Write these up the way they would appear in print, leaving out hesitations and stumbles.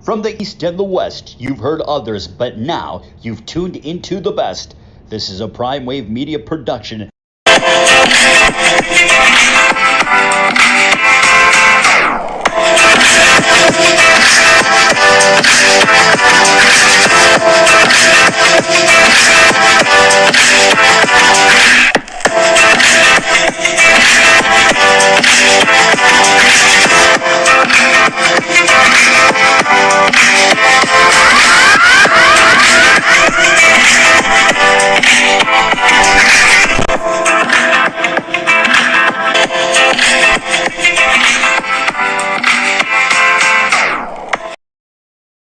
From the East and the West, you've heard others, but now you've tuned into the best. This is a Prime Wave Media production.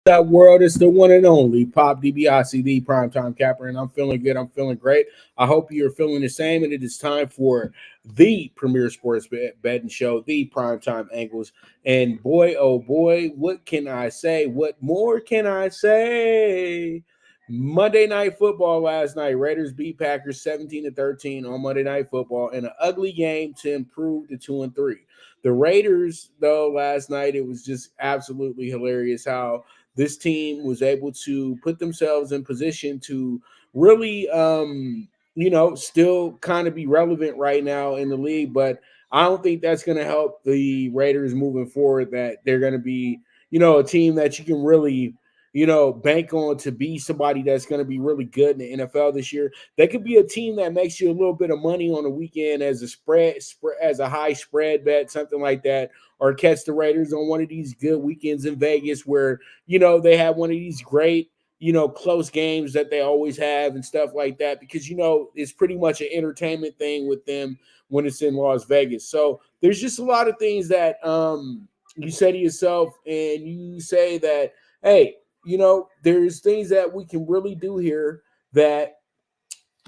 That world is the one and only Pop DiBiase, the primetime capper, and I'm feeling good. I'm feeling great. I hope you're feeling the same. And it is time for the premier sports betting show, the Primetime Angles. And boy, oh boy, what can I say? What more can I say? Monday Night Football last night. Raiders beat Packers 17-13 on Monday Night Football in an ugly game to improve to 2-3. The Raiders, though, last night, it was just absolutely hilarious how this team was able to put themselves in position to really, still kind of be relevant right now in the league. But I don't think that's going to help the Raiders moving forward, that they're going to be, a team that you can really, bank on to be somebody that's going to be really good in the NFL this year. They could be a team that makes you a little bit of money on the weekend as as a high spread bet, something like that, or catch the Raiders on one of these good weekends in Vegas where, they have one of these great, close games that they always have and stuff like that, because, it's pretty much an entertainment thing with them when it's in Las Vegas. So there's just a lot of things that you say to yourself, and you say that, hey, there's things that we can really do here that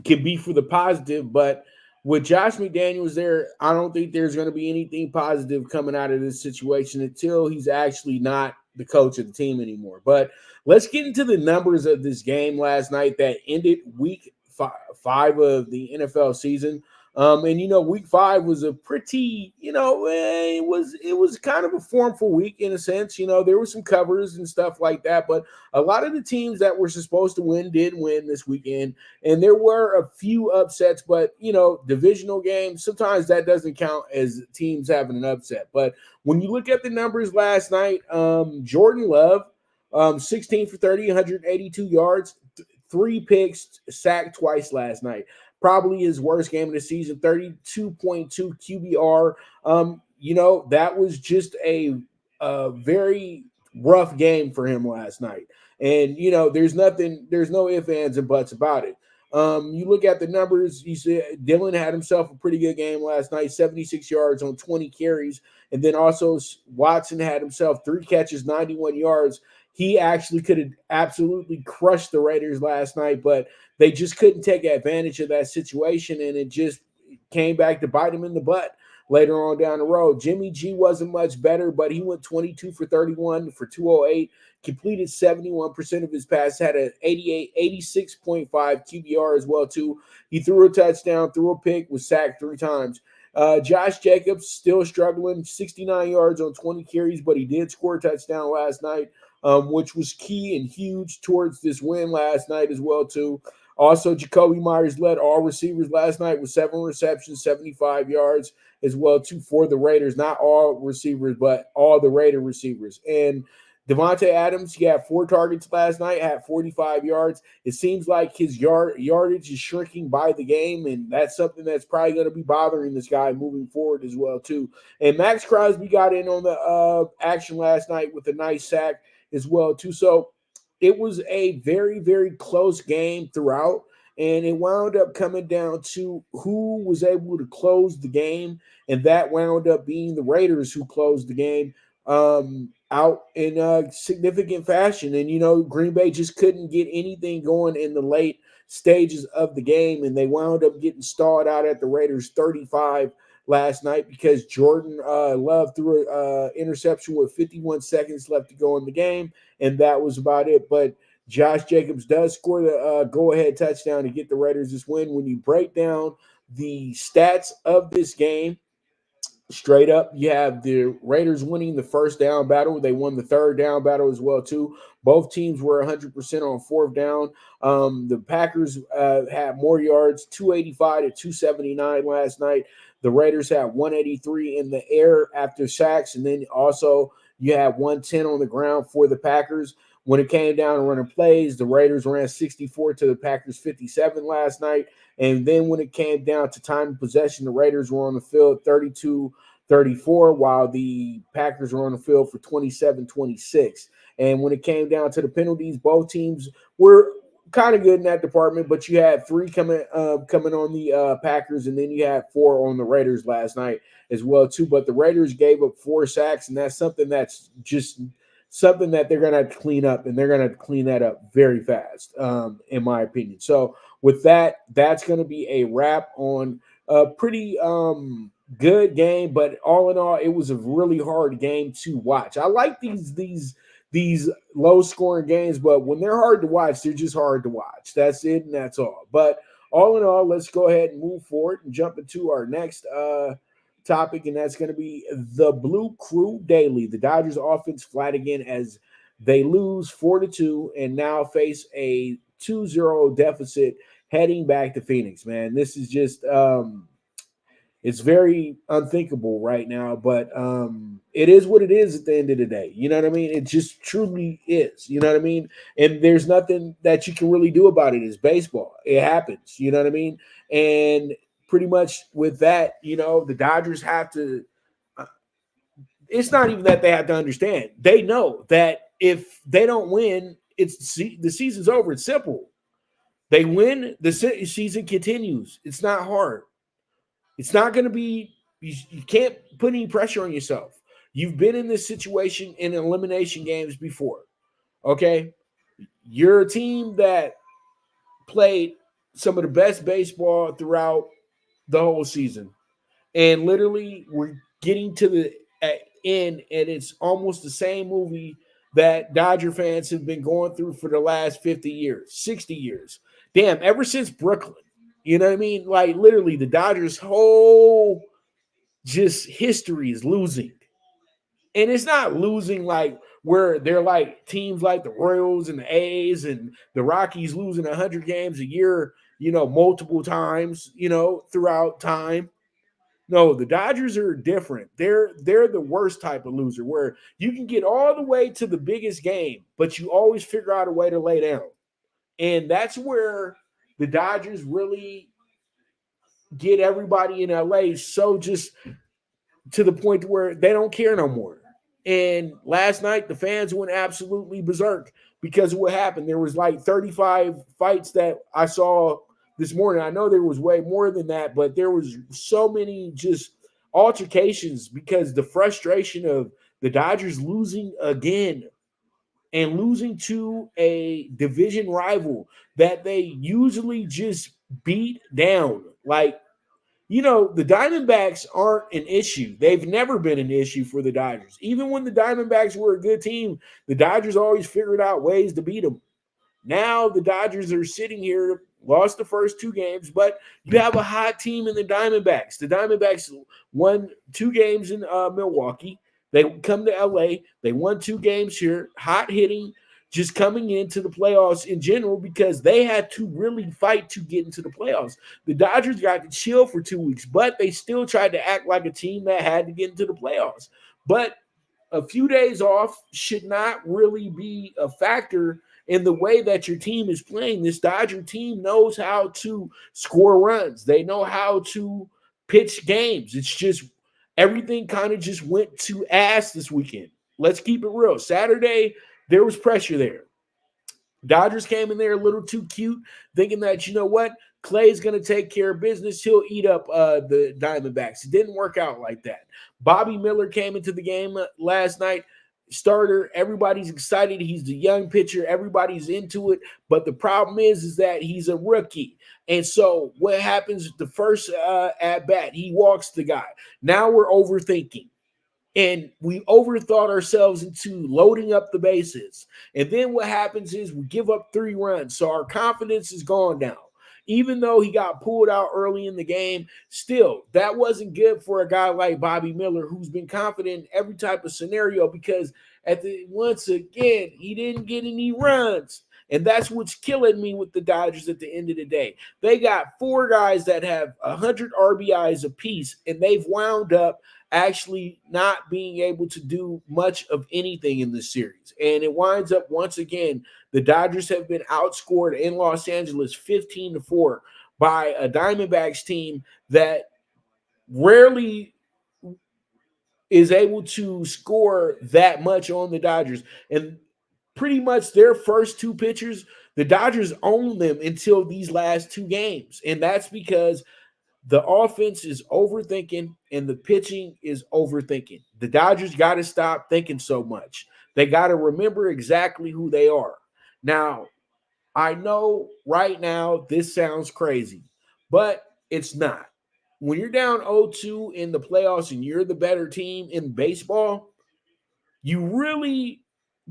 can be for the positive. But with Josh McDaniels there, I don't think there's going to be anything positive coming out of this situation until he's actually not the coach of the team anymore. But let's get into the numbers of this game last night that ended week five of the NFL season. Week 5 was a pretty, it was kind of a formful week in a sense. There were some covers and stuff like that, but a lot of the teams that were supposed to win did win this weekend, and there were a few upsets. But divisional games, sometimes that doesn't count as teams having an upset. But when you look at the numbers last night, Jordan Love, 16 for 30, 182 yards, 3 picks, sacked twice last night. Probably his worst game of the season, 32.2 QBR. That was just a very rough game for him last night. And, there's no ifs, ands, and buts about it. You look at the numbers, you see Dylan had himself a pretty good game last night, 76 yards on 20 carries. And then also Watson had himself 3 catches, 91 yards. He actually could have absolutely crushed the Raiders last night, but they just couldn't take advantage of that situation, and it just came back to bite him in the butt later on down the road. Jimmy G wasn't much better, but he went 22 for 31 for 208, completed 71% of his passes, had an 86.5 QBR as well, too. He threw a touchdown, threw a pick, was sacked 3 times. Josh Jacobs still struggling, 69 yards on 20 carries, but he did score a touchdown last night, which was key and huge towards this win last night as well, too. Also, Jacoby Myers led all receivers last night with 7 receptions, 75 yards as well, too, for the Raiders. Not all receivers, but all the Raider receivers. And Devontae Adams, he had 4 targets last night, had 45 yards. It seems like his yardage is shrinking by the game, and that's something that's probably going to be bothering this guy moving forward as well, too. And Max Crosby got in on the action last night with a nice sack as well, too. So it was a very, very close game throughout, and it wound up coming down to who was able to close the game, and that wound up being the Raiders who closed the game out in a significant fashion. And, Green Bay just couldn't get anything going in the late stages of the game, and they wound up getting stalled out at the Raiders 35 last night because Jordan Love threw an interception with 51 seconds left to go in the game, and that was about it. But Josh Jacobs does score the go-ahead touchdown to get the Raiders this win. When you break down the stats of this game, Straight up, you have the Raiders winning the first down battle. They won the third down battle as well too. Both teams were 100% on fourth down. The Packers had more yards, 285 to 279 last night. The Raiders had 183 in the air after sacks, and then also you had 110 on the ground for the Packers. When it came down to running plays, the Raiders ran 64 to the Packers 57 last night. And then when it came down to time of possession, the Raiders were on the field 32-34, while the Packers were on the field for 27-26. And when it came down to the penalties, both teams were kind of good in that department, but you had three coming on the Packers, and then you had four on the Raiders last night as well too. But the Raiders gave up 4 sacks, and that's something that's just something that they're going to have to clean up, and they're going to have to clean that up very fast, in my opinion. So with that, that's going to be a wrap on a pretty good game, but all in all, it was a really hard game to watch. I like these low scoring games, but when they're hard to watch, they're just hard to watch. That's it, and that's all. But all in all, let's go ahead and move forward and jump into our next topic, and that's going to be the Blue Crew Daily. The Dodgers offense flat again as they lose 4-2 and now face a 2-0 deficit heading back to Phoenix. Man, this is just it's very unthinkable right now, but it is what it is at the end of the day. You know what I mean? It just truly is. You know what I mean? And there's nothing that you can really do about it. It's baseball. It happens. You know what I mean? And pretty much with that, you know, the Dodgers have to it's not even that they have to understand. They know that if they don't win, the season's over. It's simple. They win, the season continues. It's not hard. It's not going to be, you can't put any pressure on yourself. You've been in this situation in elimination games before, okay? You're a team that played some of the best baseball throughout the whole season. And literally, we're getting to the end, and it's almost the same movie that Dodger fans have been going through for the last 50 years, 60 years. Damn, ever since Brooklyn. You know what I mean? Like, literally, the Dodgers' whole just history is losing. And it's not losing like where they're like teams like the Royals and the A's and the Rockies losing 100 games a year, you know, multiple times, you know, throughout time. No, the Dodgers are different. They're the worst type of loser where you can get all the way to the biggest game, but you always figure out a way to lay down. And that's where the Dodgers really get everybody in LA so just to the point where they don't care no more. And last night, the fans went absolutely berserk because of what happened. There was like 35 fights that I saw this morning. I know there was way more than that, but there was so many just altercations because the frustration of the Dodgers losing again and losing to a division rival that they usually just beat down. Like, you know, the Diamondbacks aren't an issue. They've never been an issue for the Dodgers. Even when the Diamondbacks were a good team, the Dodgers always figured out ways to beat them. Now the Dodgers are sitting here, lost the first 2 games, but you have a hot team in the Diamondbacks. The Diamondbacks won 2 games in Milwaukee. They come to LA. They won 2 games here, hot hitting, just coming into the playoffs in general because they had to really fight to get into the playoffs. The Dodgers got to chill for 2 weeks, but they still tried to act like a team that had to get into the playoffs. But a few days off should not really be a factor in the way that your team is playing. This Dodger team knows how to score runs. They know how to pitch games. It's just everything kind of just went to ass this weekend. Let's keep it real. Saturday, there was pressure there. Dodgers came in there a little too cute, thinking that, you know what, Clay's going to take care of business. He'll eat up the Diamondbacks. It didn't work out like that. Bobby Miller came into the game last night, starter. Everybody's excited. He's the young pitcher. Everybody's into it. But the problem is that he's a rookie. And so what happens the first at bat? He walks the guy. Now we're overthinking. And we overthought ourselves into loading up the bases. And then what happens is we give up 3 runs. So our confidence is gone down. Even though he got pulled out early in the game, still, that wasn't good for a guy like Bobby Miller, who's been confident in every type of scenario because once again, he didn't get any runs. And that's what's killing me with the Dodgers at the end of the day. They got four guys that have 100 RBIs apiece, and they've wound up actually not being able to do much of anything in this series. And it winds up, once again, the Dodgers have been outscored in Los Angeles 15-4 by a Diamondbacks team that rarely is able to score that much on the Dodgers. And pretty much their first two pitchers, the Dodgers own them until these last two games. And that's because the offense is overthinking and the pitching is overthinking. The Dodgers got to stop thinking so much. They got to remember exactly who they are. Now, I know right now this sounds crazy, but it's not. When you're down 0-2 in the playoffs and you're the better team in baseball, you really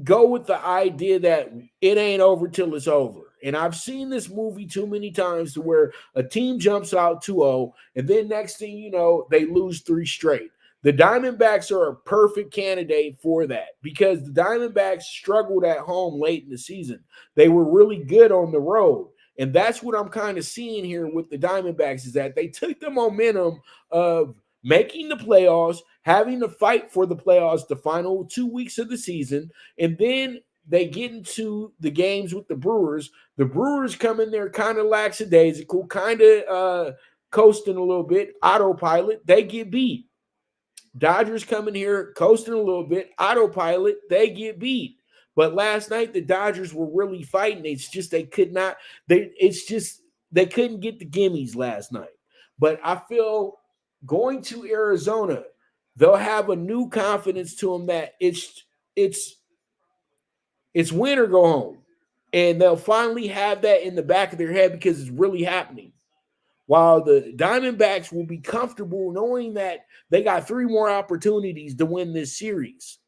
go with the idea that it ain't over till it's over. And I've seen this movie too many times to where a team jumps out 2-0, and then next thing you know, they lose 3 straight. The Diamondbacks are a perfect candidate for that because the Diamondbacks struggled at home late in the season. They were really good on the road. And that's what I'm kind of seeing here with the Diamondbacks is that they took the momentum of making the playoffs, having to fight for the playoffs the final 2 weeks of the season, and then they get into the games with the Brewers. The Brewers come in there kind of lackadaisical, kind of coasting a little bit, autopilot. They get beat. Dodgers come in here coasting a little bit, autopilot. They get beat. But last night the Dodgers were really fighting. It's just they could not. They couldn't get the gimmies last night. But I feel going to Arizona, they'll have a new confidence to them that it's win or go home. And they'll finally have that in the back of their head because it's really happening. While the Diamondbacks will be comfortable knowing that they got 3 more opportunities to win this series.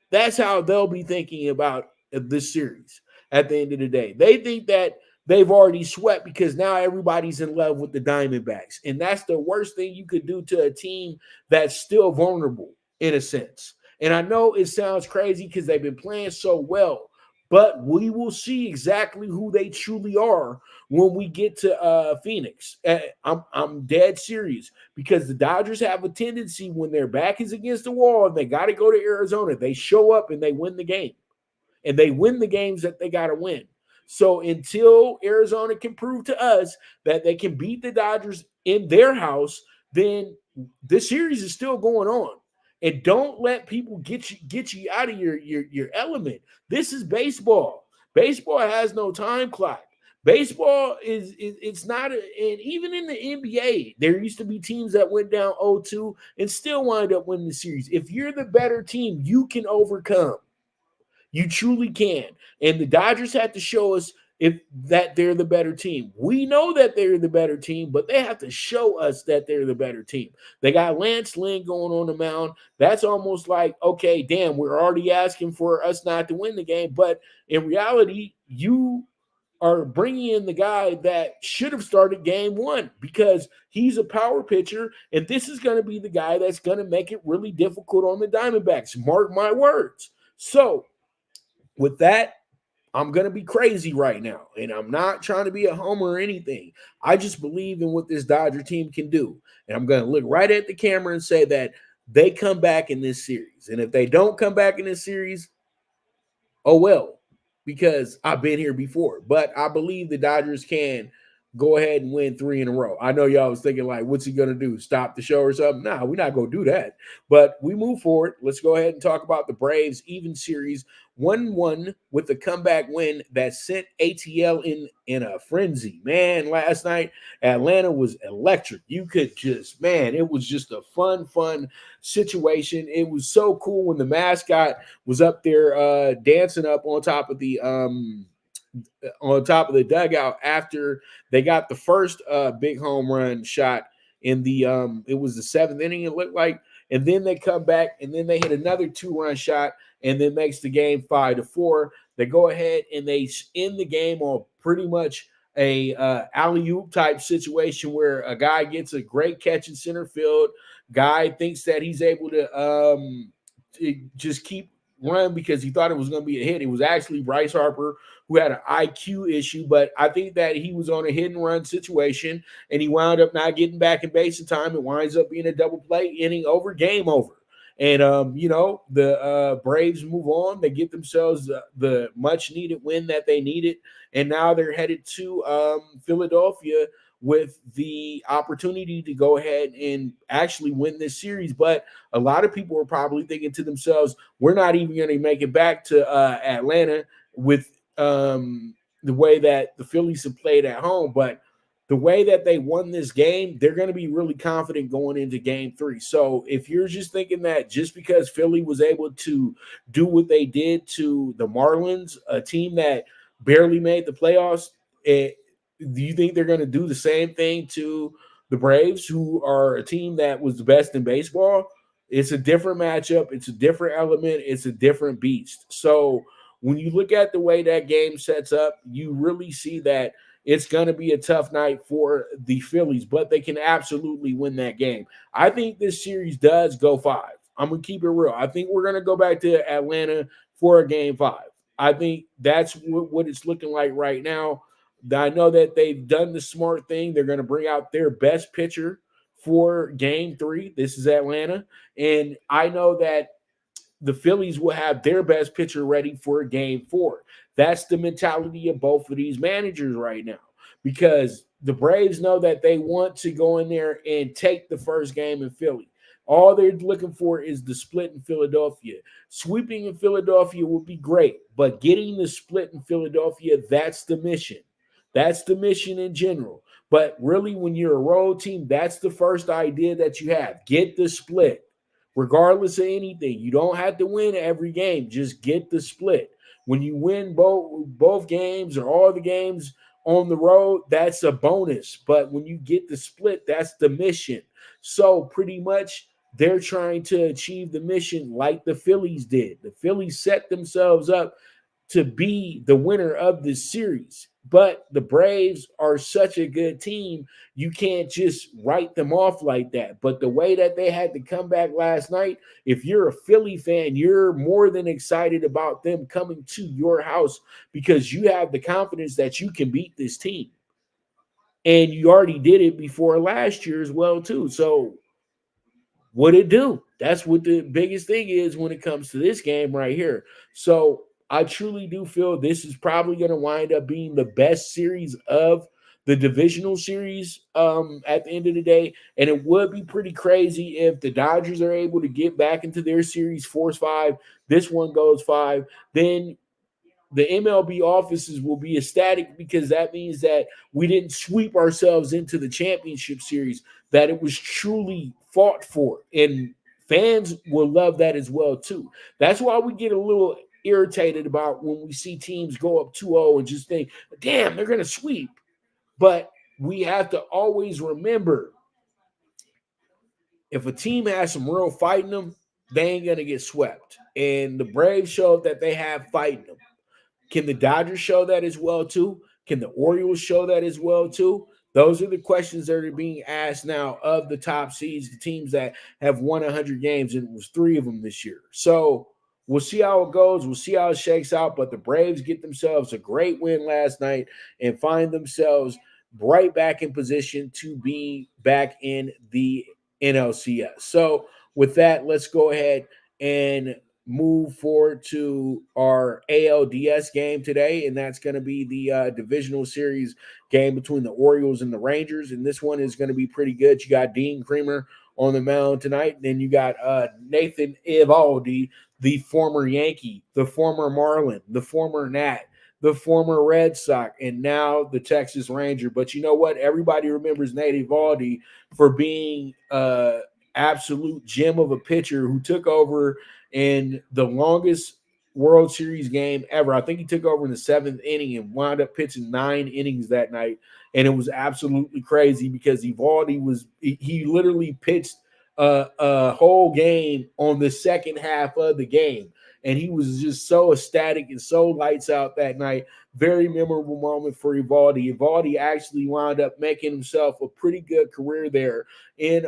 That's how they'll be thinking about this series at the end of the day. They think that they've already swept because now everybody's in love with the Diamondbacks. And that's the worst thing you could do to a team that's still vulnerable in a sense. And I know it sounds crazy because they've been playing so well, but we will see exactly who they truly are when we get to Phoenix. I'm dead serious because the Dodgers have a tendency when their back is against the wall and they got to go to Arizona, they show up and they win the game. And they win the games that they got to win. So until Arizona can prove to us that they can beat the Dodgers in their house, then this series is still going on. And don't let people get you out of your element. This is baseball. Baseball has no time clock. Baseball it's not and even in the NBA, there used to be teams that went down 0-2 and still wind up winning the series. If you're the better team, you can overcome. You truly can. And the Dodgers have to show us that they're the better team. We know that they're the better team, but they have to show us that they're the better team. They got Lance Lynn going on the mound. That's almost like, okay, damn, we're already asking for us not to win the game. But in reality, you are bringing in the guy that should have started game 1 because he's a power pitcher, and this is going to be the guy that's going to make it really difficult on the Diamondbacks. Mark my words. So, with that, I'm going to be crazy right now, and I'm not trying to be a homer or anything. I just believe in what this Dodger team can do, and I'm going to look right at the camera and say that they come back in this series. And if they don't come back in this series, oh well, because I've been here before. But I believe the Dodgers can go ahead and win 3 in a row. I know y'all was thinking like, what's he going to do? Stop the show or something? Nah, we're not going to do that. But we move forward. Let's go ahead and talk about the Braves even series 1-1 with the comeback win that sent ATL in a frenzy. Man, last night, Atlanta was electric. You could just, man, it was just a fun situation. It was so cool when the mascot was up there dancing up on top of the dugout after they got the first big home run shot in the it was the 7th inning, it looked like, and then they come back and then they hit another 2-run shot and then makes the game 5-4. They go ahead and they end the game on pretty much a alley-oop type situation where a guy gets a great catch in center field. Guy thinks that he's able to just keep run because he thought it was going to be a hit. It was actually Bryce Harper who had an IQ issue, but I think that he was on a hit and run situation and he wound up not getting back in base in time. It winds up being a double play inning over, game over. And the Braves move on. They get themselves the much needed win that they needed, and now they're headed to Philadelphia with the opportunity to go ahead and actually win this series. But a lot of people are probably thinking to themselves, we're not even going to make it back to Atlanta with the way that the Phillies have played at home. But the way that they won this game, they're going to be really confident going into game 3. So if you're just thinking that just because Philly was able to do what they did to the Marlins, a team that barely made the playoffs, do you think they're going to do the same thing to the Braves, who are a team that was the best in baseball? It's a different matchup. It's a different element. It's a different beast. So when you look at the way that game sets up, you really see that it's going to be a tough night for the Phillies, but they can absolutely win that game. I think this series does go 5. I'm going to keep it real. I think we're going to go back to Atlanta for a game 5. I think that's what it's looking like right now. I know that they've done the smart thing. They're going to bring out their best pitcher for game 3. This is Atlanta. And I know that the Phillies will have their best pitcher ready for game 4. That's the mentality of both of these managers right now, because the Braves know that they want to go in there and take the first game in Philly. All they're looking for is the split in Philadelphia. Sweeping in Philadelphia would be great, but getting the split in Philadelphia, that's the mission. That's the mission in general. But really, when you're a road team, that's the first idea that you have. Get the split. Regardless of anything, you don't have to win every game. Just get the split. When you win both games or all the games on the road, that's a bonus. But when you get the split, that's the mission. So pretty much they're trying to achieve the mission like the Phillies did. The Phillies set themselves up to be the winner of this series. But the Braves are such a good team, you can't just write them off like that. But the way that they had to come back last night, if you're a Philly fan, you're more than excited about them coming to your house because you have the confidence that you can beat this team. And you already did it before last year as well, too. So what it do? That's what the biggest thing is when it comes to this game right here. So I truly do feel this is probably going to wind up being the best series of the divisional series at the end of the day. And it would be pretty crazy if the Dodgers are able to get back into their series, force 5, this one goes 5, then the MLB offices will be ecstatic because that means that we didn't sweep ourselves into the championship series, that it was truly fought for. And fans will love that as well, too. That's why we get a little irritated about when we see teams go up 2-0 and just think, damn, they're going to sweep. But we have to always remember, if a team has some real fight in them, they ain't going to get swept. And the Braves showed that they have fight in them. Can the Dodgers show that as well, too? Can the Orioles show that as well, too? Those are the questions that are being asked now of the top seeds, the teams that have won 100 games, and it was 3 of them this year. So we'll see how it goes. We'll see how it shakes out. But the Braves get themselves a great win last night and find themselves right back in position to be back in the NLCS. So with that, let's go ahead and move forward to our ALDS game today, and that's going to be the divisional series game between the Orioles and the Rangers, and this one is going to be pretty good. You got Dean Creamer on the mound tonight, and then you got Nathan Eovaldi, the former Yankee, the former Marlin, the former Nat, the former Red Sox, and now the Texas Ranger. But you know what? Everybody remembers Nate Eovaldi for being absolute gem of a pitcher who took over in the longest World Series game ever. I think he took over in the 7th inning and wound up pitching 9 innings that night. And it was absolutely crazy because Eovaldi he literally pitched a whole game on the second half of the game. and he was just so ecstatic and so lights out that night. Very memorable moment for Evaldi. Evaldi actually wound up making himself a pretty good career there in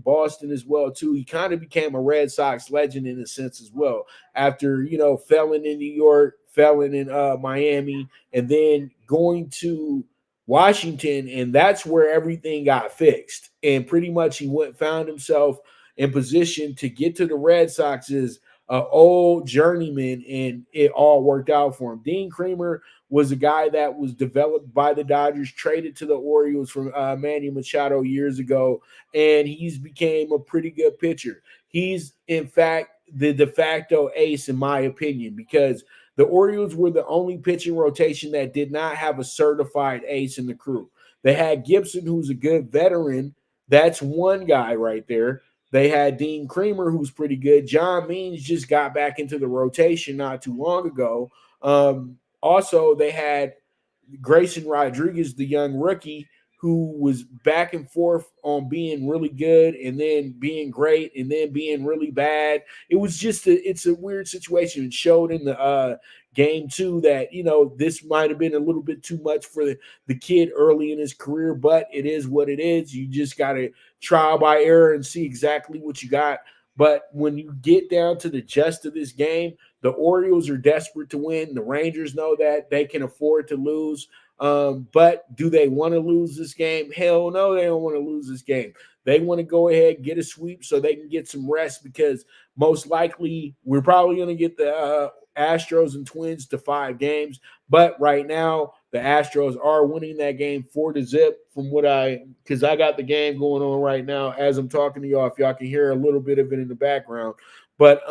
Boston as well, too. He kind of became a Red Sox legend in a sense as well after, failing in New York, failing in Miami, and then going to Washington, and that's where everything got fixed. And pretty much he found himself in position to get to the Red Sox's old journeyman, and it all worked out for him. Dean Kremer was a guy that was developed by the Dodgers, traded to the Orioles from Manny Machado years ago, and he's became a pretty good pitcher. He's, in fact, the de facto ace, in my opinion, because the Orioles were the only pitching rotation that did not have a certified ace in the crew. They had Gibson, who's a good veteran. That's one guy right there. They had Dean Kremer, who's pretty good. John Means just got back into the rotation not too long ago. Also, they had Grayson Rodriguez, the young rookie, who was back and forth on being really good and then being great and then being really bad. It was just it's a weird situation. It showed in the game too that, this might have been a little bit too much for the kid early in his career, but it is what it is. You just got to trial by error and see exactly what you got. But when you get down to the gist of this game, the Orioles are desperate to win. The Rangers know that they can afford to lose. But do they want to lose this game? Hell no, they don't want to lose this game. They want to go ahead, get a sweep so they can get some rest, because most likely we're probably going to get the Astros and Twins to 5 games. But right now, the Astros are winning that game 4-0 because I got the game going on right now as I'm talking to y'all. If y'all can hear a little bit of it in the background. But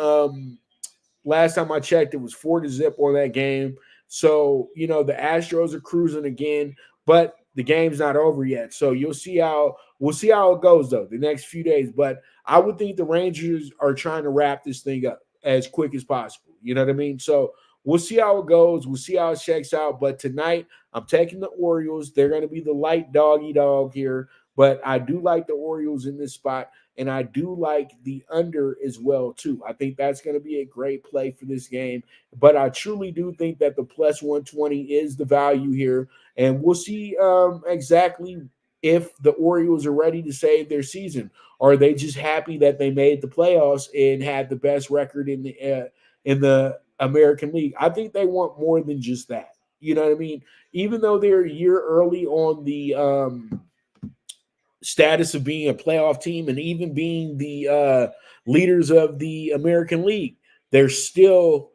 last time I checked, it was 4-0 on that game. So, the Astros are cruising again, but the game's not over yet. So we'll see how it goes, though, the next few days. But I would think the Rangers are trying to wrap this thing up as quick as possible. You know what I mean? So we'll see how it goes. We'll see how it checks out. But tonight, I'm taking the Orioles. They're going to be the light doggy dog here. But I do like the Orioles in this spot. And I do like the under as well, too. I think that's going to be a great play for this game. But I truly do think that the plus 120 is the value here. And we'll see exactly if the Orioles are ready to save their season. Or are they just happy that they made the playoffs and had the best record in the American League? I think they want more than just that. You know what I mean? Even though they're a year early on the status of being a playoff team and even being the leaders of the American League, they're still,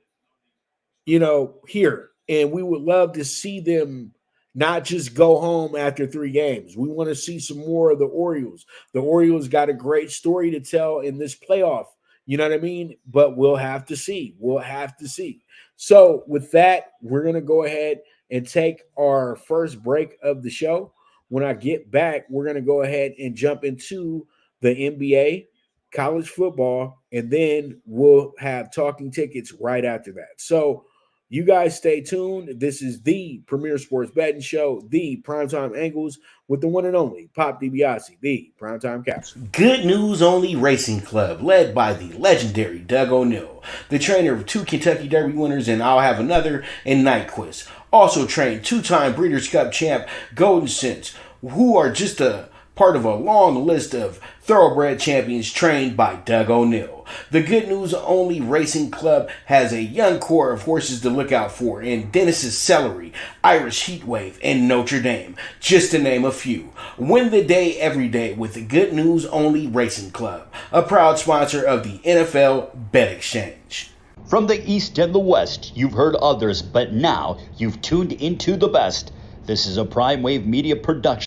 here. And we would love to see them not just go home after 3 games. We want to see some more of the Orioles. The Orioles got a great story to tell in this playoff. You know what I mean? But we'll have to see. We'll have to see. So with that, we're going to go ahead and take our first break of the show. When I get back, we're going to go ahead and jump into the NBA, college football, and then we'll have talking tickets right after that. So you guys stay tuned. This is the Premier Sports Betting Show, the PrimeTime Angles, with the one and only Pop DiBiase, the PrimeTime Capsule. Good News Only Racing Club, led by the legendary Doug O'Neill, the trainer of 2 Kentucky Derby winners, and I'll have another in Nyquist. Also trained 2-time Breeders' Cup champ Golden Sense, who are just a part of a long list of thoroughbred champions trained by Doug O'Neill. The Good News Only Racing Club has a young core of horses to look out for in Dennis's Celery, Irish Heatwave, and Notre Dame, just to name a few. Win the day every day with the Good News Only Racing Club, a proud sponsor of the NFL Bet Exchange. From the East and the West, you've heard others, but now you've tuned into the best. This is a Prime Wave Media production.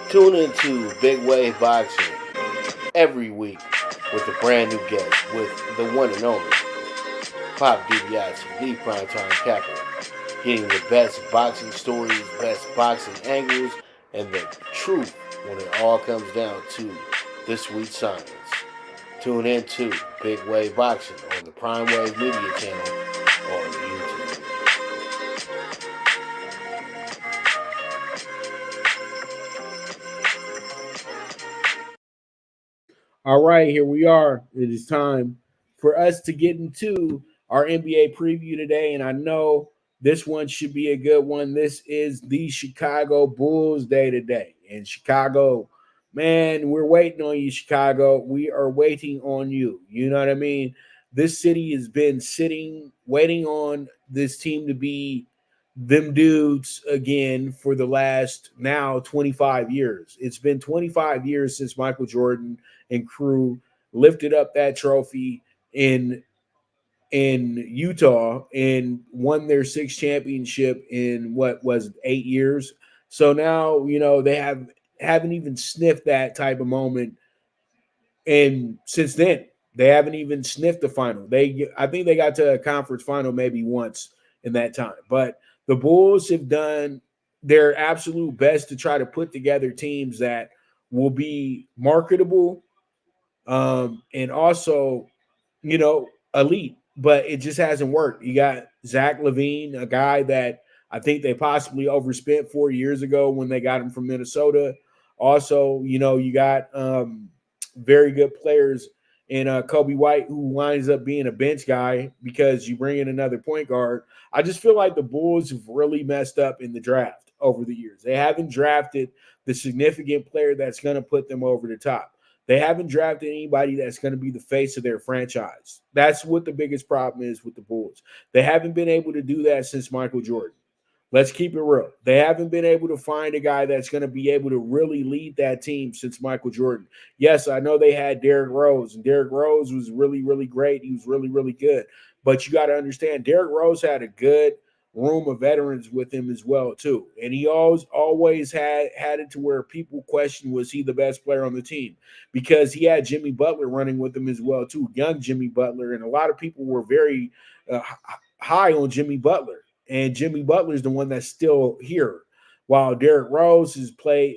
Tune into Big Wave Boxing every week with a brand new guest with the one and only Pop DiBiase, the Primetime Capper, getting the best boxing stories, best boxing angles, and the truth when it all comes down to the sweet science. Tune in to Big Wave Boxing on the Prime Wave Media channel on YouTube. All right, here we are. It is time for us to get into our NBA preview today, and I know this one should be a good one. This is the Chicago Bulls day today. And Chicago, man, we're waiting on you, Chicago. We are waiting on you. You know what I mean? This city has been sitting, waiting on this team to be them dudes again for the last now 25 years. It's been 25 years since Michael Jordan and crew lifted up that trophy in Utah and won their sixth championship in what was it, 8 years. So now, they haven't even sniffed that type of moment. And since then, they haven't even sniffed the final. I think they got to a conference final maybe once in that time. But the Bulls have done their absolute best to try to put together teams that will be marketable, and also, elite, but it just hasn't worked. You got Zach LaVine, a guy that I think they possibly overspent 4 years ago when they got him from Minnesota. Also, you got very good players in Kobe White, who winds up being a bench guy because you bring in another point guard. I just feel like the Bulls have really messed up in the draft over the years. They haven't drafted the significant player that's going to put them over the top. They haven't drafted anybody that's going to be the face of their franchise. That's what the biggest problem is with the Bulls. They haven't been able to do that since Michael Jordan. Let's keep it real. They haven't been able to find a guy that's going to be able to really lead that team since Michael Jordan. Yes, I know they had Derrick Rose, and Derrick Rose was really, really great. He was really, really good. But you got to understand, Derrick Rose had a good room of veterans with him as well, too. And he always had it to where people question, was he the best player on the team? Because he had Jimmy Butler running with him as well, too, young Jimmy Butler. And a lot of people were very high on Jimmy Butler. And Jimmy Butler is the one that's still here, while Derrick Rose has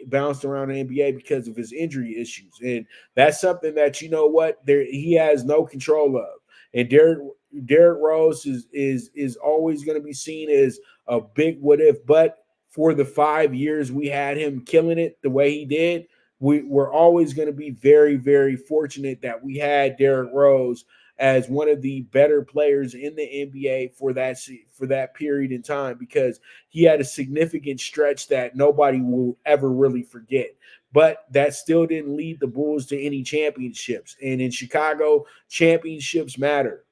bounced around the NBA because of his injury issues. And that's something that, he has no control of. And Derrick Rose is always going to be seen as a big what if. But for the 5 years we had him killing it the way he did, we're always going to be very, very fortunate that we had Derrick Rose as one of the better players in the NBA for that period in time, because he had a significant stretch that nobody will ever really forget. But that still didn't lead the Bulls to any championships. And in Chicago, championships matter.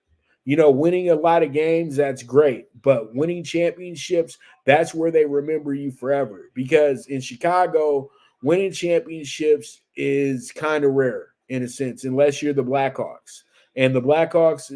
Winning a lot of games, that's great. But winning championships, that's where they remember you forever. Because in Chicago, winning championships is kind of rare in a sense, unless you're the Blackhawks. And the Blackhawks,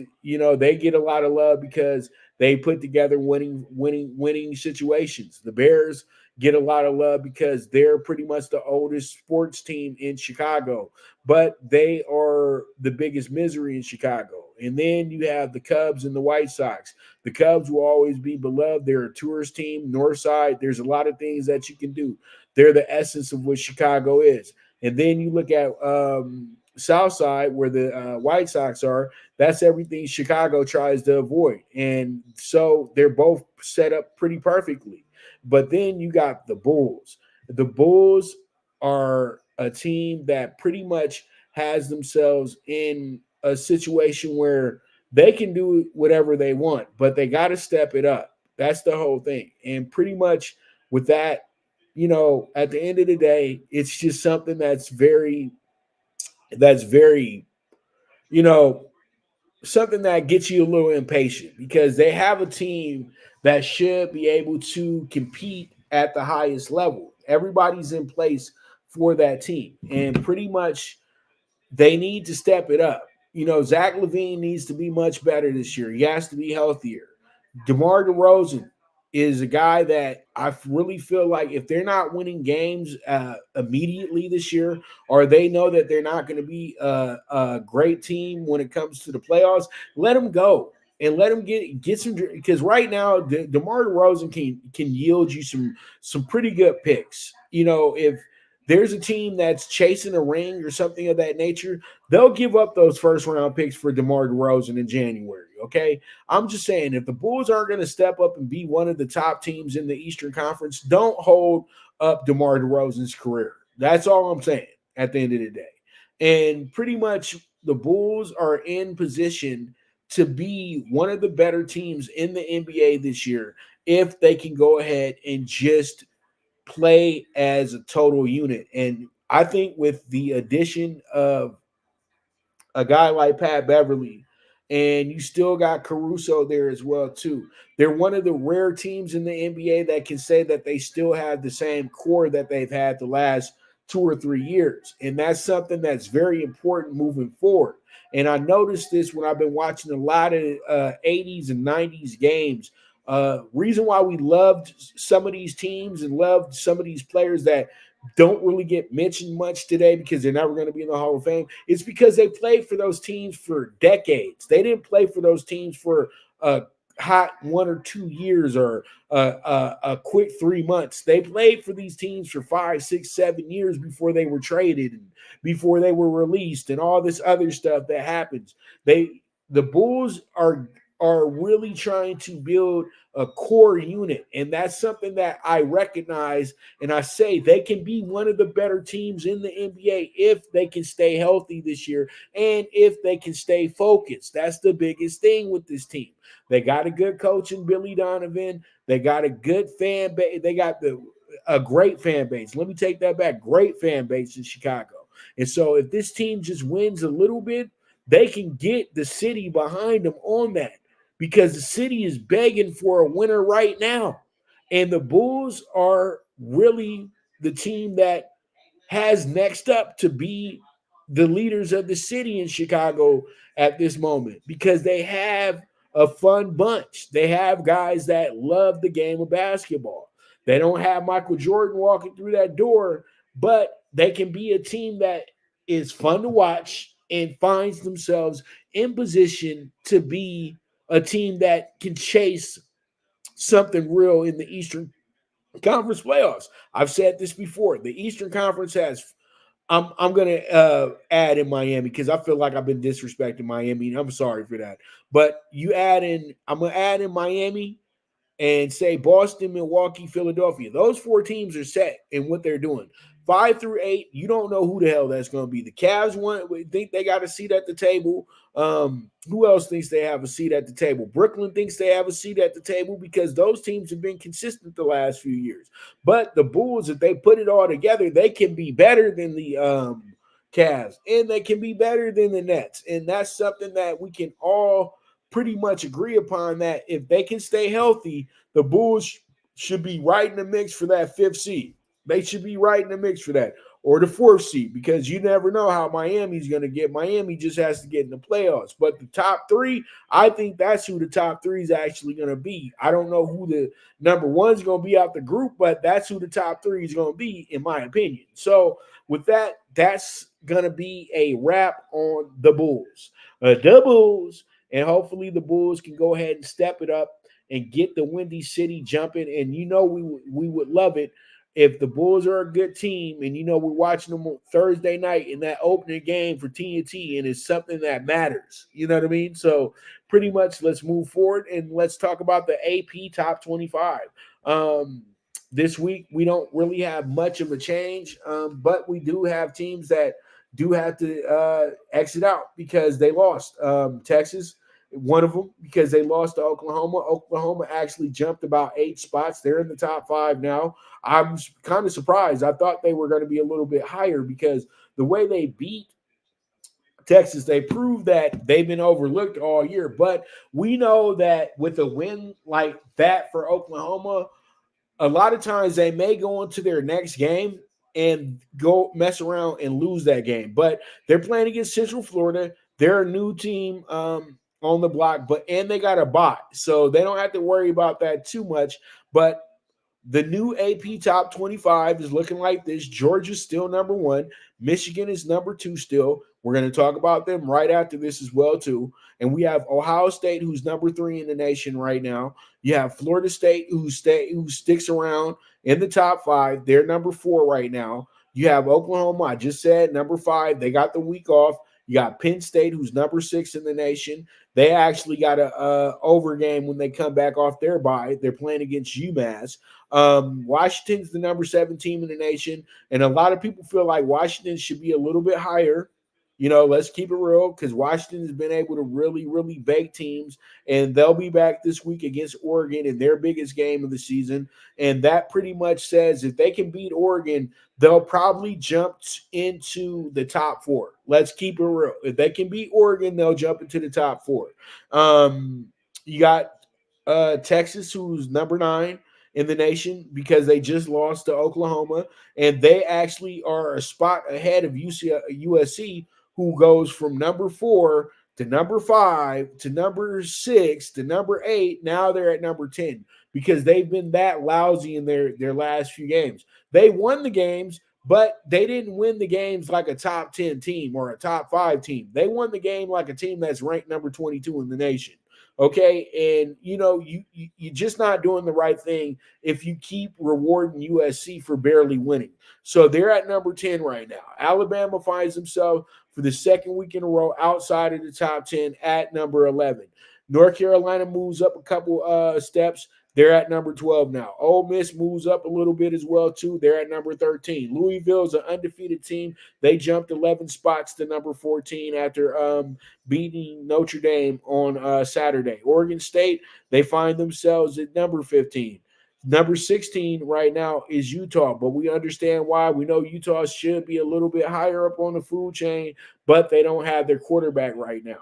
they get a lot of love because they put together winning situations. The Bears get a lot of love because they're pretty much the oldest sports team in Chicago, but they are the biggest misery in Chicago. And then you have the Cubs and the White Sox. The Cubs will always be beloved. They're a tourist team, North Side. There's a lot of things that you can do. They're the essence of what Chicago is. And then you look at South Side, where the White Sox are. That's everything Chicago tries to avoid. And so they're both set up pretty perfectly. But then you got the Bulls. The Bulls are a team that pretty much has themselves in a situation where they can do whatever they want, but they got to step it up. That's the whole thing. And pretty much with that, at the end of the day, it's just something that's very, something that gets you a little impatient, because they have a team that should be able to compete at the highest level. Everybody's in place for that team, and pretty much they need to step it up. Zach LaVine needs to be much better this year. He has to be healthier. DeMar DeRozan is a guy that I really feel like if they're not winning games immediately this year, or they know that they're not going to be a great team when it comes to the playoffs, let them go and let them get some, because right now DeMar DeRozan can yield you some pretty good picks. If there's a team that's chasing a ring or something of that nature, they'll give up those first-round picks for DeMar DeRozan in January, okay? I'm just saying, if the Bulls aren't going to step up and be one of the top teams in the Eastern Conference, don't hold up DeMar DeRozan's career. That's all I'm saying at the end of the day. And pretty much the Bulls are in position to be one of the better teams in the NBA this year if they can go ahead and just play as a total unit. And I think with the addition of a guy like Pat Beverly, and you still got Caruso there as well too. They're one of the rare teams in the NBA that can say that they still have the same core that they've had the last 2 or 3 years, and that's something that's very important moving forward. And I noticed this when I've been watching a lot of 80s and 90s games. Reason why we loved some of these teams and loved some of these players that don't really get mentioned much today because they're never going to be in the Hall of Fame. It's because they played for those teams for decades. They didn't play for those teams for a hot 1 or 2 years or a quick 3 months. They played for these teams for 5, 6, 7 years before they were traded and before they were released and all this other stuff that happens. The Bulls are really trying to build a core unit, and that's something that I recognize. And I say they can be one of the better teams in the NBA if they can stay healthy this year and if they can stay focused. That's the biggest thing with this team. They got a good coach in Billy Donovan. They got a good fan base. They got a great fan base. Let me take that back. Great fan base in Chicago. And so if this team just wins a little bit, they can get the city behind them on that, because the city is begging for a winner right now. And the Bulls are really the team that has next up to be the leaders of the city in Chicago at this moment, because they have a fun bunch. They have guys that love the game of basketball. They don't have Michael Jordan walking through that door, but they can be a team that is fun to watch and finds themselves in position to be a team that can chase something real in the Eastern Conference playoffs. I've said this before. The Eastern Conference has I'm gonna add in Miami because I feel like I've been disrespecting Miami, and I'm sorry for that. But I'm gonna add in Miami and say Boston, Milwaukee, Philadelphia. Those 4 teams are set in what they're doing. 5 through 8, you don't know who the hell that's going to be. The Cavs think they got a seat at the table. Who else thinks they have a seat at the table? Brooklyn thinks they have a seat at the table because those teams have been consistent the last few years. But the Bulls, if they put it all together, they can be better than the Cavs, and they can be better than the Nets. And that's something that we can all pretty much agree upon, that if they can stay healthy, the Bulls should be right in the mix for that 5th seed. They should be right in the mix for that, or the 4th seed, because you never know how Miami's going to get. Miami just has to get in the playoffs. But the top 3, I think that's who the top 3 is actually going to be. I don't know who the number 1 is going to be out the group, but that's who the top 3 is going to be, in my opinion. So with that, that's going to be a wrap on the Bulls. The Bulls. And hopefully the Bulls can go ahead and step it up and get the Windy City jumping. And we would love it if the Bulls are a good team, and we're watching them on Thursday night in that opening game for TNT, and it's something that matters. You know what I mean? So pretty much let's move forward and let's talk about the AP Top 25. This week we don't really have much of a change, but we do have teams that do have to exit out because they lost. Texas, one of them, because they lost to Oklahoma. Oklahoma actually jumped about 8 spots. They're in the top 5 now. I'm kind of surprised. I thought they were going to be a little bit higher because the way they beat Texas, they proved that they've been overlooked all year. But we know that with a win like that for Oklahoma, a lot of times they may go into their next game and go mess around and lose that game. But they're playing against Central Florida. They're a new team on the block, and they got a bot, so they don't have to worry about that too much. But the new AP Top 25 is looking like this. Georgia's still number 1. Michigan is number 2 still. We're going to talk about them right after this as well, too. And we have Ohio State, who's number 3 in the nation right now. You have Florida State, who sticks around in the top 5. They're number 4 right now. You have Oklahoma, I just said, number 5. They got the week off. You got Penn State, who's number 6 in the nation. They actually got a over game when they come back off their bye. They're playing against UMass. Washington's the number 7 team in the nation, and a lot of people feel like Washington should be a little bit higher Let's keep it real because Washington has been able to really, really bake teams, and they'll be back this week against Oregon in their biggest game of the season. And that pretty much says if they can beat Oregon, they'll probably jump into the top four. Let's keep it real. If they can beat Oregon, they'll jump into the top four. You got Texas, who's number 9 in the nation because they just lost to Oklahoma, and they actually are a spot ahead of USC, who goes from number 4 to number 5 to number 6 to number 8. Now they're at number 10 because they've been that lousy in their last few games. They won the games, but they didn't win the games like a top 10 team or a top 5 team. They won the game like a team that's ranked number 22 in the nation. Okay, and you're just not doing the right thing if you keep rewarding USC for barely winning. So they're at number 10 right now. Alabama finds himself for the second week in a row outside of the top 10 at number 11. North Carolina moves up a couple steps. They're at number 12 now. Ole Miss moves up a little bit as well, too. They're at number 13. Louisville's an undefeated team. They jumped 11 spots to number 14 after beating Notre Dame on Saturday. Oregon State, they find themselves at number 15. Number 16 right now is Utah, but we understand why. We know Utah should be a little bit higher up on the food chain, but they don't have their quarterback right now.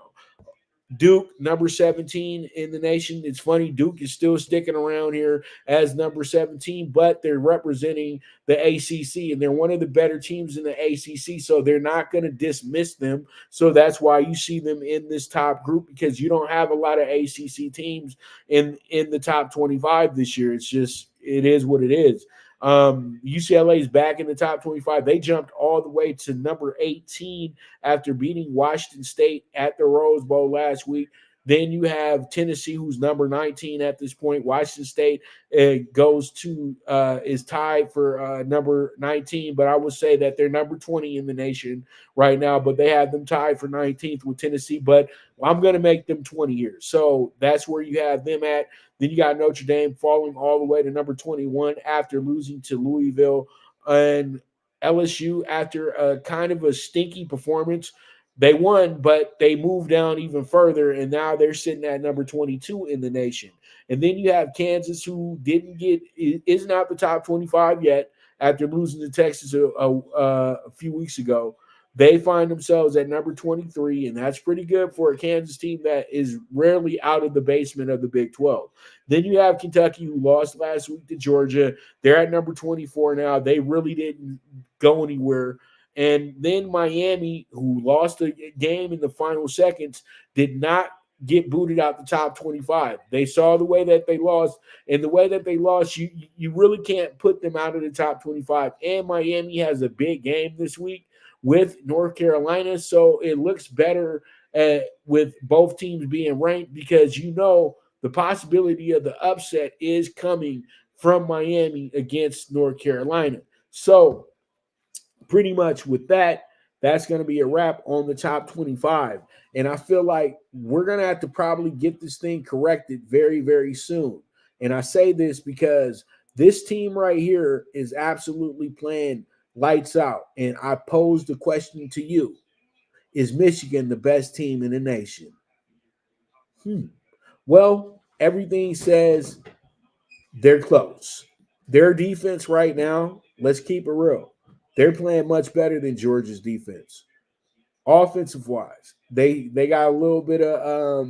Duke, number 17 in the nation. It's funny, Duke is still sticking around here as number 17, but they're representing the ACC, and they're one of the better teams in the ACC, so they're not going to dismiss them. So that's why you see them in this top group, because you don't have a lot of ACC teams in the top 25 this year. It's just, it is what it is. UCLA is back in the top 25. They jumped all the way to number 18 after beating Washington State at the Rose Bowl last week. Then you have Tennessee, who's number 19 at this point. Washington State is tied for number 19, but I would say that they're number 20 in the nation right now. But they have them tied for 19th with Tennessee. But I'm going to make them 20 years. So that's where you have them at. Then you got Notre Dame falling all the way to number 21 after losing to Louisville, and LSU after a kind of a stinky performance. They won, but they moved down even further, and now they're sitting at number 22 in the nation. And then you have Kansas, who is not the top 25 yet after losing to Texas a few weeks ago. They find themselves at number 23, and that's pretty good for a Kansas team that is rarely out of the basement of the Big 12. Then you have Kentucky, who lost last week to Georgia. They're at number 24 now. They really didn't go anywhere. And then Miami, who lost a game in the final seconds, did not get booted out the top 25. They saw the way that they lost, and the way that they lost, you really can't put them out of the top 25. And Miami has a big game this week with North Carolina, so it looks better with both teams being ranked, because the possibility of the upset is coming from Miami against North Carolina. So pretty much with that, that's going to be a wrap on the top 25. And I feel like we're going to have to probably get this thing corrected very, very soon. And I say this because this team right here is absolutely playing lights out. And I pose the question to you: is Michigan the best team in the nation? Well, everything says they're close. Their defense right now, let's keep it real, they're playing much better than Georgia's defense. Offensive wise, they got a little bit of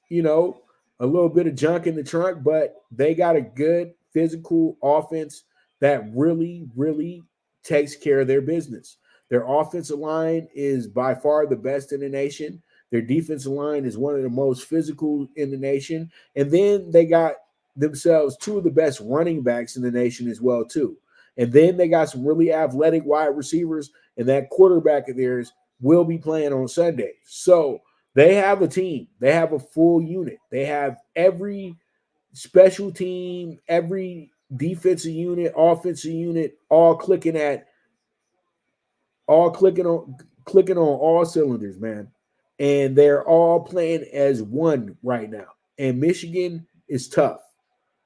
a little bit of junk in the trunk, but they got a good physical offense that really, really takes care of their business. Their offensive line is by far the best in the nation. Their defensive line is one of the most physical in the nation. And then they got themselves two of the best running backs in the nation as well, too. And then they got some really athletic wide receivers, and that quarterback of theirs will be playing on Sunday. So they have a team. They have a full unit. They have every special team, every defensive unit, offensive unit, all clicking on all cylinders, man. And they're all playing as one right now. And Michigan is tough.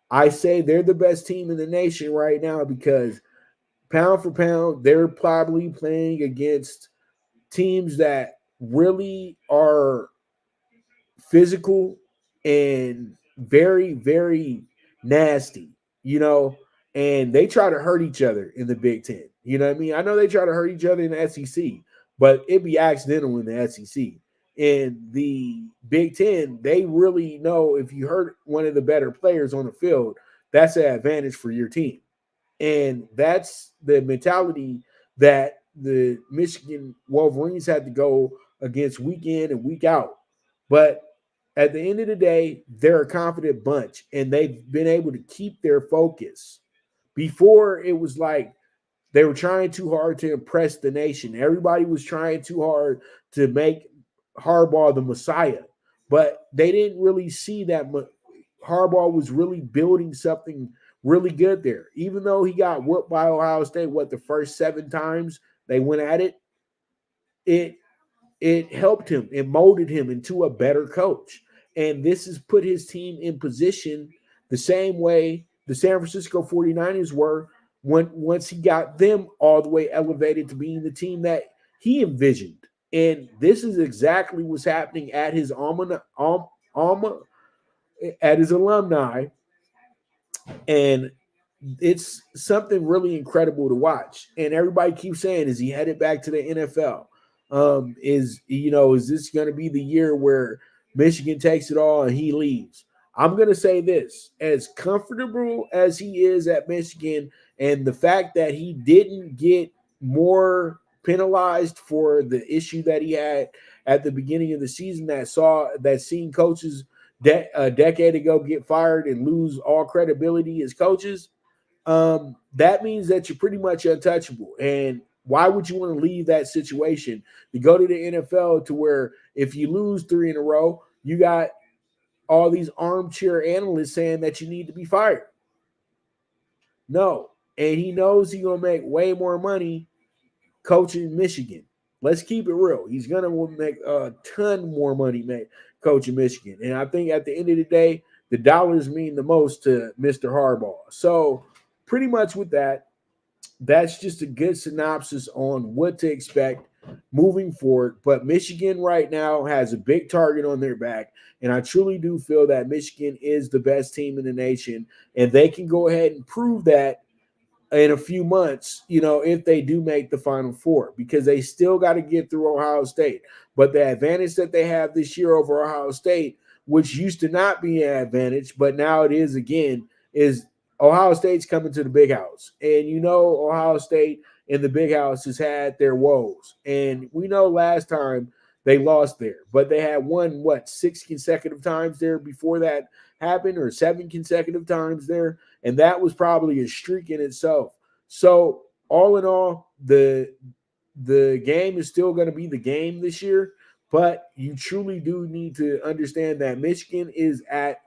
I say they're the best team in the nation right now because pound for pound, they're probably playing against teams that really are physical and very, very nasty, and they try to hurt each other in the Big Ten. You know what I mean? I know they try to hurt each other in the SEC, but it'd be accidental in the SEC. In the Big Ten, they really know if you hurt one of the better players on the field, that's an advantage for your team. And that's the mentality that the Michigan Wolverines had to go against week in and week out. But at the end of the day, they're a confident bunch, and they've been able to keep their focus. Before, it was like they were trying too hard to impress the nation. Everybody was trying too hard to make Harbaugh the Messiah, but they didn't really see that Harbaugh was really building something really good there. Even though he got whooped by Ohio State, the first 7 times they went at it, it helped him. It molded him into a better coach. And this has put his team in position the same way the San Francisco 49ers were once he got them all the way elevated to being the team that he envisioned. And this is exactly what's happening at his at his alumni. And it's something really incredible to watch. And everybody keeps saying, is he headed back to the NFL? Is this going to be the year where Michigan takes it all and he leaves? I'm going to say this: as comfortable as he is at Michigan, and the fact that he didn't get more penalized for the issue that he had at the beginning of the season, that seen coaches a decade ago get fired and lose all credibility as coaches, that means that you're pretty much untouchable. And why would you want to leave that situation to go to the NFL, to where if you lose 3 in a row, you got all these armchair analysts saying that you need to be fired? No. And he knows he's going to make way more money coaching Michigan. Let's keep it real. He's going to make a ton more money coaching Michigan. And I think at the end of the day, the dollars mean the most to Mr. Harbaugh. So pretty much with that, that's just a good synopsis on what to expect moving forward. But Michigan right now has a big target on their back, and I truly do feel that Michigan is the best team in the nation, and they can go ahead and prove that in a few months, if they do make the Final Four, because they still got to get through Ohio State. But the advantage that they have this year over Ohio State, which used to not be an advantage, but now it is again, is Ohio State's coming to the Big House. And Ohio State in the Big House has had their woes. And we know last time they lost there, but they had won, 6 consecutive times there before that happened, or 7 consecutive times there. And that was probably a streak in itself. So all in all, the game is still going to be the game this year, but you truly do need to understand that Michigan is at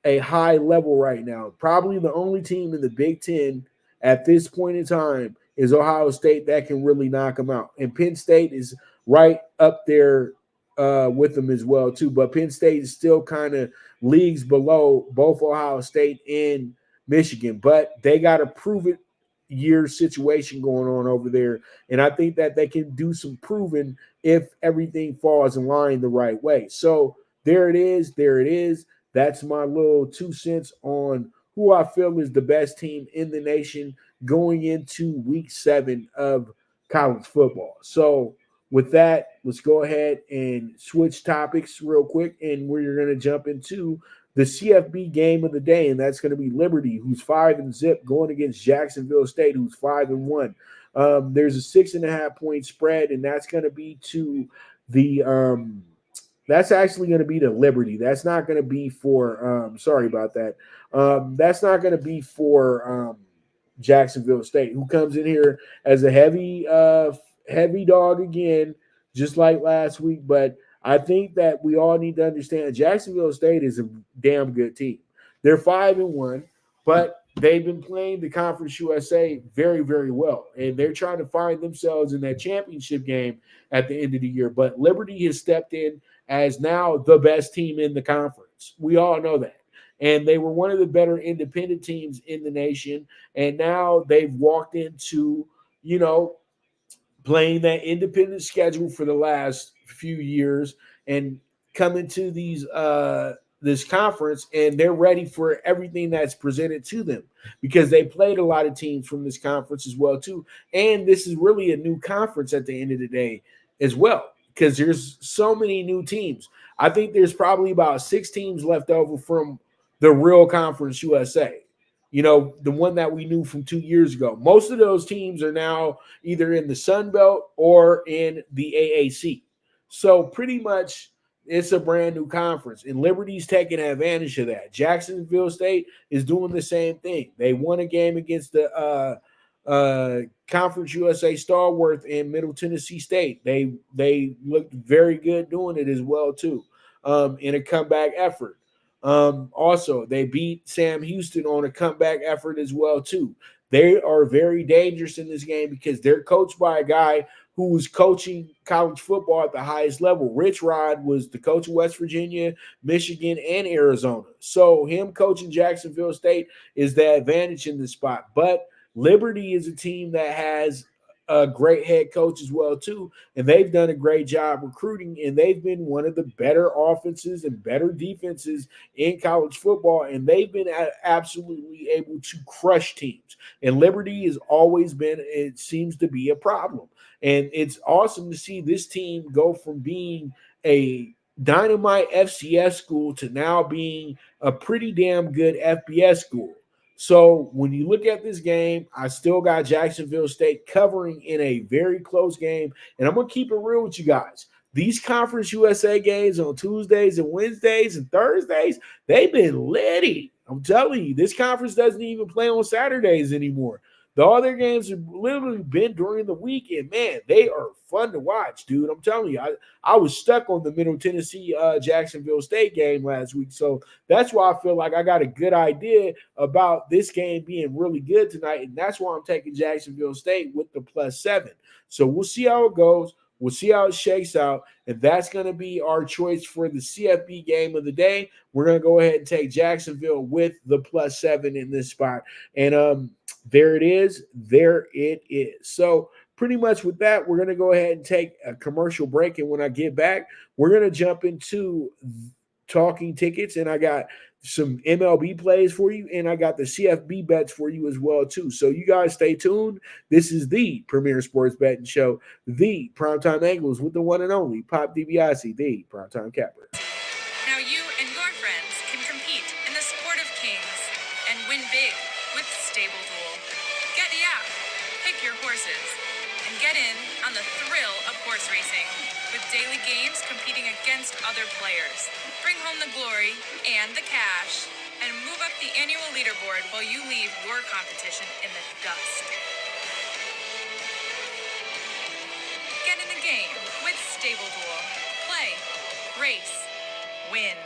a high level right now. Probably the only team in the Big Ten at this point in time is Ohio State that can really knock them out. And Penn State is right up there with them as well, too. But Penn State is still kind of leagues below both Ohio State and Michigan. But they got a prove-it year situation going on over there. And I think that they can do some proving if everything falls in line the right way. So there it is. There it is. That's my little 2 cents on who I feel is the best team in the nation going into week 7 of college football. So with that, let's go ahead and switch topics real quick, and we're going to jump into the CFB game of the day, and that's going to be Liberty, who's 5-0, going against Jacksonville State, who's 5-1. There's a 6.5 point spread, and that's going to be to the that's actually going to be to Liberty. That's not going to be for sorry about that. That's not going to be for Jacksonville State, who comes in here as a heavy dog again, just like last week. But I think that we all need to understand Jacksonville State is a damn good team. They're 5-1, but they've been playing the Conference USA very, very well. And they're trying to find themselves in that championship game at the end of the year. But Liberty has stepped in as now the best team in the conference. We all know that. And they were one of the better independent teams in the nation. And now they've walked into, playing that independent schedule for the last few years and coming to this conference, and they're ready for everything that's presented to them because they played a lot of teams from this conference as well too. And this is really a new conference at the end of the day as well, because there's so many new teams. I think there's probably about 6 teams left over from the real Conference USA. The one that we knew from 2 years ago. Most of those teams are now either in the Sun Belt or in the AAC. So pretty much it's a brand new conference, and Liberty's taking advantage of that. Jacksonville State is doing the same thing. They won a game against the Conference USA stalwart in Middle Tennessee State. They looked very good doing it as well too, in a comeback effort. Also, they beat Sam Houston on a comeback effort as well too. They are very dangerous in this game because they're coached by a guy who was coaching college football at the highest level. Rich Rod was the coach of West Virginia, Michigan, and Arizona. So him coaching Jacksonville State is the advantage in this spot. But Liberty is a team that has a great head coach as well too, and they've done a great job recruiting, and they've been one of the better offenses and better defenses in college football, and they've been absolutely able to crush teams. And Liberty has always been, it seems to be a problem, and it's awesome to see this team go from being a dynamite FCS school to now being a pretty damn good FBS school. So when you look at this game, I still got Jacksonville State covering in a very close game. And I'm going to keep it real with you guys. These Conference USA games on Tuesdays and Wednesdays and Thursdays, they've been litty. I'm telling you, this conference doesn't even play on Saturdays anymore. All their games have literally been during the weekend. Man, they are fun to watch, dude. I'm telling you, I was stuck on the Middle Tennessee Jacksonville State game last week. So that's why I feel like I got a good idea about this game being really good tonight. And that's why I'm taking Jacksonville State with the +7. So we'll see how it goes. We'll see how it shakes out. And that's going to be our choice for the CFB game of the day. We're going to go ahead and take Jacksonville with the +7 in this spot. And there it is. There it is. So pretty much with that, we're going to go ahead and take a commercial break. And when I get back, we're going to jump into Talking Tickets. And I got some MLB plays for you, and I got the CFB bets for you as well too. So you guys stay tuned. This is the premier sports betting show, the PrimeTime Angles, with the one and only Pop DiBiase, the PrimeTime Capper. Now you and your friends can compete in the sport of kings and win big with Stable Duel. Get the app, pick your horses, and get in on the thrill of horse racing with daily games competing against other players. Bring home the glory and the cash, and move up the annual leaderboard while you leave your competition in the dust. Get in the game with Stable Duel. Play, race, win.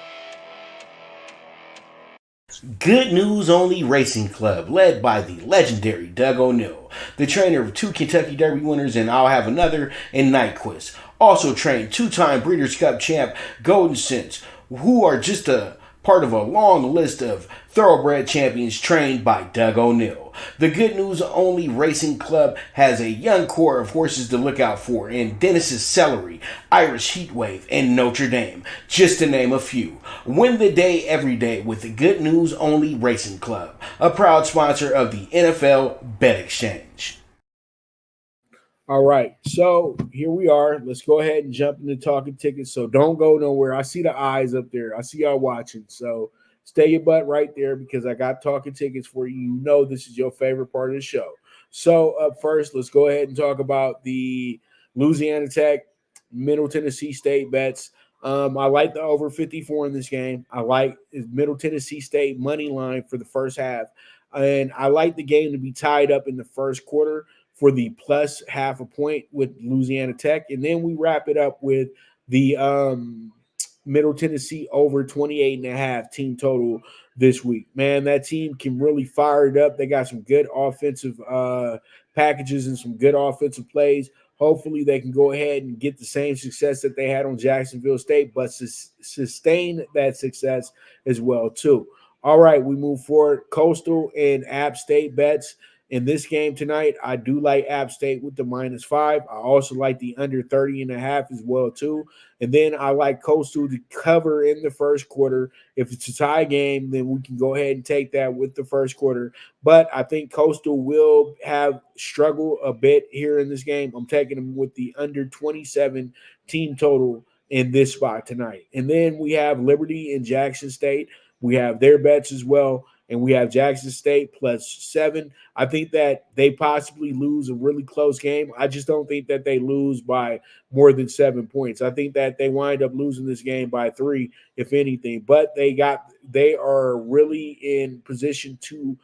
Good News Only Racing Club, led by the legendary Doug O'Neill, the trainer of 2 Kentucky Derby winners and I'll Have Another and Nyquist. Also trained 2-time Breeders' Cup champ Golden Sense, who are just a part of a long list of thoroughbred champions trained by Doug O'Neill. The Good News Only Racing Club has a young core of horses to look out for in Dennis's Celery, Irish Heatwave, and Notre Dame, just to name a few. Win the day every day with the Good News Only Racing Club, a proud sponsor of the NFL Bet Exchange. All right, so here we are. Let's go ahead and jump into Talking Tickets. So don't go nowhere. I see the eyes up there. I see y'all watching. So stay your butt right there because I got Talking Tickets for you. You know this is your favorite part of the show. So up first, let's go ahead and talk about the Louisiana Tech, Middle Tennessee State bets. I like the over 54 in this game. I like Middle Tennessee State money line for the first half. And I like the game to be tied up in the first quarter for the +0.5 point with Louisiana Tech. And then we wrap it up with the Middle Tennessee over 28.5 team total this week. Man, that team can really fire it up. They got some good offensive packages and some good offensive plays. Hopefully they can go ahead and get the same success that they had on Jacksonville State, but sustain that success as well too. All right, we move forward. Coastal and App State bets. in this game tonight. I do like App State with the -5. I also like the under 30.5 as well too. And then I like Coastal to cover in the first quarter. If it's a tie game, then we can go ahead and take that with the first quarter. But I think Coastal will have struggle a bit here in this game. I'm taking them with the under 27 team total in this spot tonight. And then we have Liberty and Jackson State. We have their bets as well. And we have Jackson State +7. I think that they possibly lose a really close game. I just don't think that they lose by more than 7 points. I think that they wind up losing this game by 3, if anything. But they are really in position to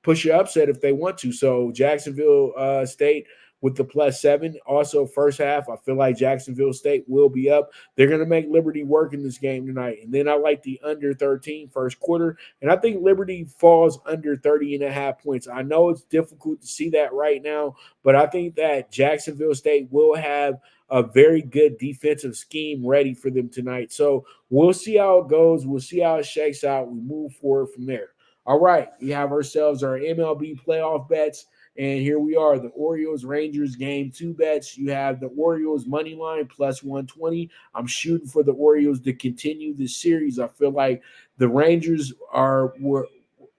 push an upset if they want to. So Jacksonville State with the +7. Also, first half, I feel like Jacksonville State will be up. They're going to make Liberty work in this game tonight. And then I like the under 13 first quarter. And I think Liberty falls under 30.5 points. I know it's difficult to see that right now, but I think that Jacksonville State will have a very good defensive scheme ready for them tonight. So we'll see how it goes. We'll see how it shakes out. We move forward from there. All right, we have ourselves our MLB playoff bets. And here we are, the Orioles-Rangers game 2 bets. You have the Orioles money line +120. I'm shooting for the Orioles to continue this series. I feel like the Rangers were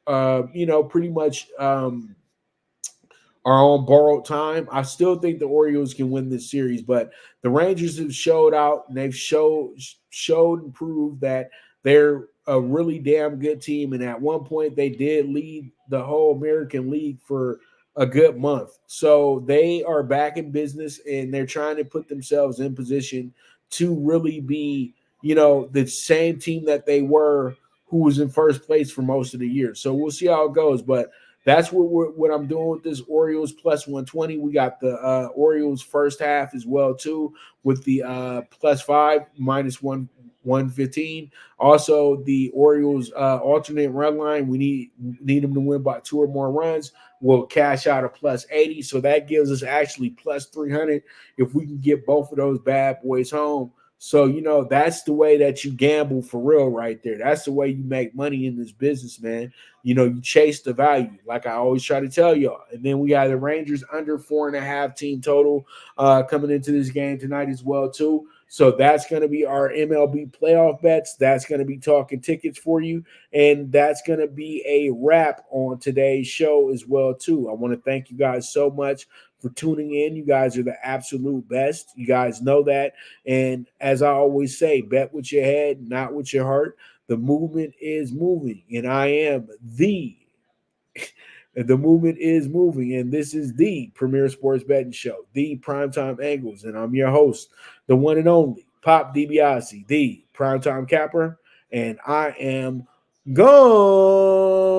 pretty much are on borrowed time. I still think the Orioles can win this series, but the Rangers have showed out, and they've showed and proved that they're a really damn good team. And at one point, they did lead the whole American League for a good month. So they are back in business, and they're trying to put themselves in position to really be, the same team that they were, who was in first place for most of the year. So we'll see how it goes. But that's what I'm doing with this Orioles +120. We got the Orioles first half as well too, with the +5 -115. Also, the Orioles alternate run line. We need them to win by 2 or more runs. We'll cash out a +80. So that gives us actually +300 if we can get both of those bad boys home. So, that's the way that you gamble for real right there. That's the way you make money in this business, man. You chase the value, like I always try to tell y'all. And then we got the Rangers under 4.5 team total coming into this game tonight as well, too. So that's going to be our MLB playoff bets. That's going to be Talkin Tickets for you. And that's going to be a wrap on today's show as well, too. I want to thank you guys so much for tuning in. You guys are the absolute best. You guys know that. And as I always say, bet with your head, not with your heart. The movement is moving, and I am the movement is moving, and this is the premier sports betting show, the PrimeTime Angles, and I'm your host, the one and only Pop DiBiase, the PrimeTime Capper, and I am gone.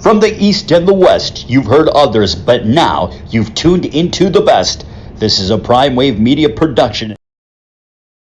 From the East and the West, you've heard others, but now you've tuned into the best. This is a Prime Wave Media production.